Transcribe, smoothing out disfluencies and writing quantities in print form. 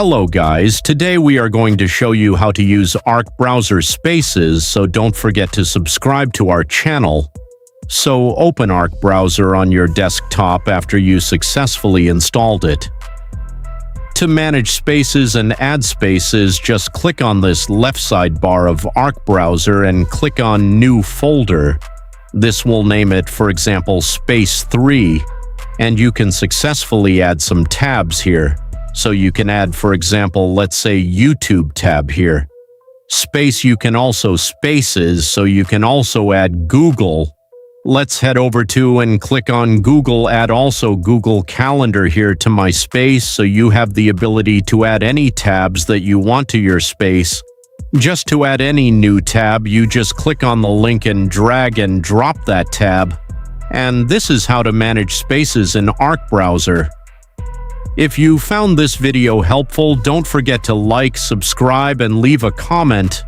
Hello guys, today we are going to show you how to use Arc Browser Spaces, so don't forget to subscribe to our channel. So open Arc Browser on your desktop after you successfully installed it. To manage spaces and add spaces, just click on this left sidebar of Arc Browser and click on New Folder. This will name it, for example, Space 3, and you can successfully add some tabs here. So you can add, for example, let's say YouTube tab here. Space, you can also spaces, so you can also add Google. Let's head over to and click on Google, add also Google Calendar here to my space, so you have the ability to add any tabs that you want to your space. Just to add any new tab, you just click on the link and drag and drop that tab. And this is how to manage spaces in Arc Browser. If you found this video helpful, don't forget to like, subscribe, and leave a comment.